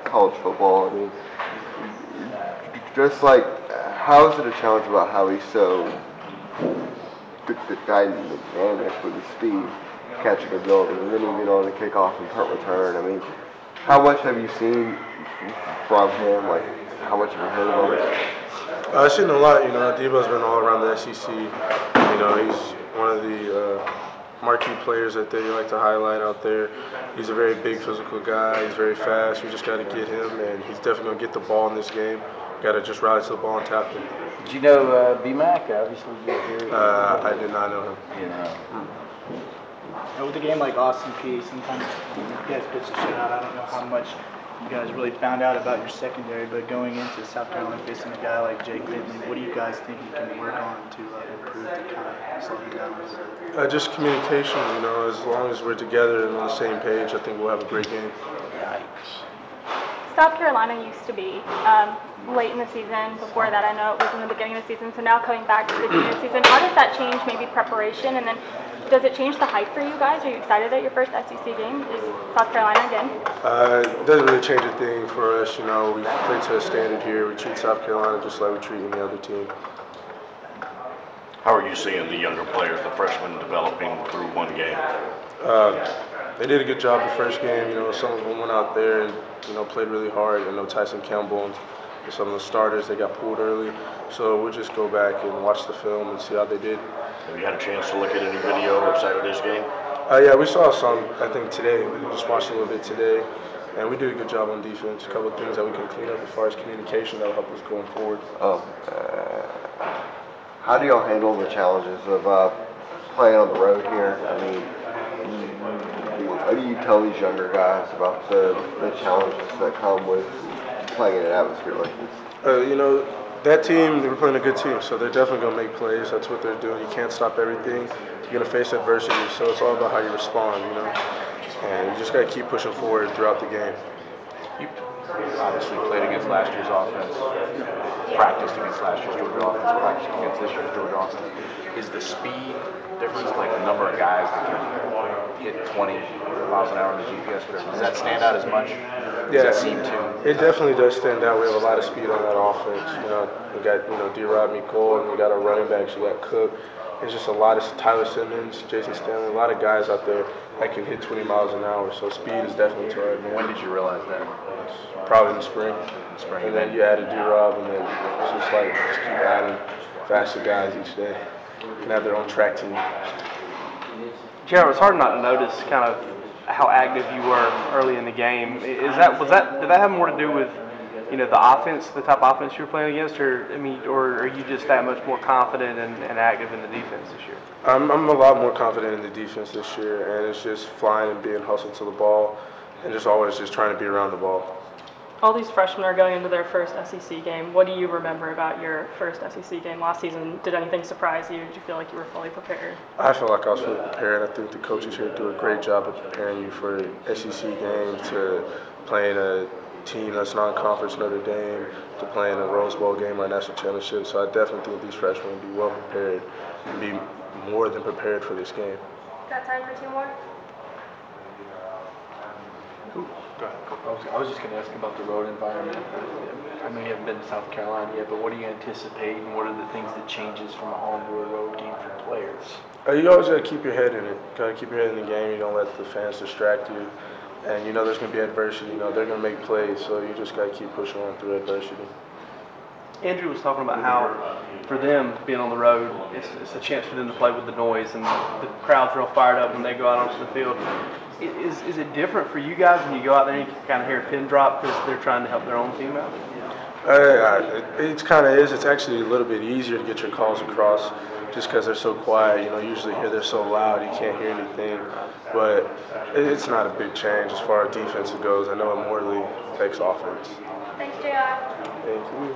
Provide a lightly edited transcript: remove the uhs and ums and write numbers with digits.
college football. I mean, just like, how is it a challenge about how he's so dynamic with his speed, catching and building, and then even on the kickoff and punt return? I mean, how much have you seen from him? Like, how much have you heard of him? I've seen a lot. Debo's been all around the SEC. He's one of the marquee players that they like to highlight out there. He's a very big physical guy. He's very fast. We just got to get him, and he's definitely going to get the ball in this game. Got to just ride to the ball and tackle him. Did you know B-Mac? Obviously, you're here. I did not know him. With a game like Austin Peay, sometimes you guys pitch the shit out. I don't know how much you guys really found out about your secondary, but going into South Carolina facing a guy like Jake Bentley, what do you guys think you can work on to improve to kind of slow him down? Just communication. As long as we're together and on the same page, I think we'll have a great game. South Carolina used to be late in the season. Before that, I know it was in the beginning of the season. So now coming back to the beginning of the season, how does that change maybe preparation? And then does it change the hype for you guys? Are you excited that your first SEC game is South Carolina again? It doesn't really change a thing for us. We play to a standard here. We treat South Carolina just like we treat any other team. How are you seeing the younger players, the freshmen, developing through one game? They did a good job the first game. Some of them went out there and played really hard. Tyson Campbell and some of the starters, they got pulled early. So we'll just go back and watch the film and see how they did. Have you had a chance to look at any video of Saturday's game? Yeah, we saw some, I think, today. We just watched a little bit today. And we did a good job on defense. A couple of things that we can clean up as far as communication that will help us going forward. How do y'all handle the challenges of playing on the road here? I mean, what do you tell these younger guys about the challenges that come with playing in an atmosphere like this? That team, they were playing a good team, so they're definitely going to make plays. That's what they're doing. You can't stop everything. You're going to face adversity, so it's all about how you respond, And you just got to keep pushing forward throughout the game. You obviously played against last year's offense, practiced against last year's Georgia offense, practiced against this year's Georgia offense. Is the speed difference, like the number of guys that can hit 20 miles an hour in the GPS, whatever, does that stand out as much? Does that seem to? It definitely does stand out. We have a lot of speed on that offense. We got D-Rob Nicole, and we got our running backs. We got Cook. There's just a lot of Tyler Simmons, Jason Stanley, a lot of guys out there that can hit 20 miles an hour. So speed is definitely to our advantage. When did you realize that? Probably in the spring. And then you added D-Rob, and then it's just keep adding faster guys each day and have their own track team. Jared, it's hard not to notice kind of how active you were early in the game. Did that have more to do with the offense, the type of offense you were playing against, or are you just that much more confident and active in the defense this year? I'm a lot more confident in the defense this year, and it's just flying and being hustled to the ball, and just always just trying to be around the ball. All these freshmen are going into their first SEC game. What do you remember about your first SEC game last season? Did anything surprise you? Did you feel like you were fully prepared? I feel like I was fully prepared. I think the coaches here do a great job of preparing you for an SEC game, to playing a team that's non-conference Notre Dame, to playing a Rose Bowl game or a national championship. So I definitely think these freshmen will be well prepared and be more than prepared for this game. Got time for two more? Go ahead. I was just going to ask about the road environment. I know you haven't been to South Carolina yet, but what do you anticipate, and what are the things that changes from a home to a road game for players? You always got to keep your head in it. Got to keep your head in the game. You don't let the fans distract you. And there's going to be adversity. They're going to make plays, so you just got to keep pushing on through adversity. Andrew was talking about how, for them being on the road, it's a chance for them to play with the noise, and the crowd's real fired up when they go out onto the field. Is it different for you guys when you go out there and you can kind of hear a pin drop because they're trying to help their own team out? It kind of is. It's actually a little bit easier to get your calls across just because they're so quiet. Usually here they're so loud you can't hear anything. But it's not a big change as far as defense goes. I know it more affects offense. Thanks, JR. Thank you.